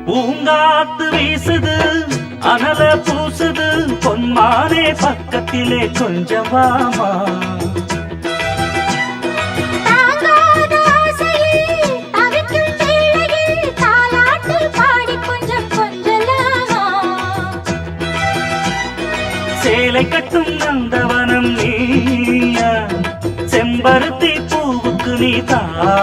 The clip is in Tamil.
பூங்காத்து வீசுது அனல பூசுது பொன்மானே பக்கத்திலே கொஞ்சம் வாமா. சேலை கட்டும் நந்தவனம் நீயா, செம்பருத்தி பூவுக்கு நீ தாயா.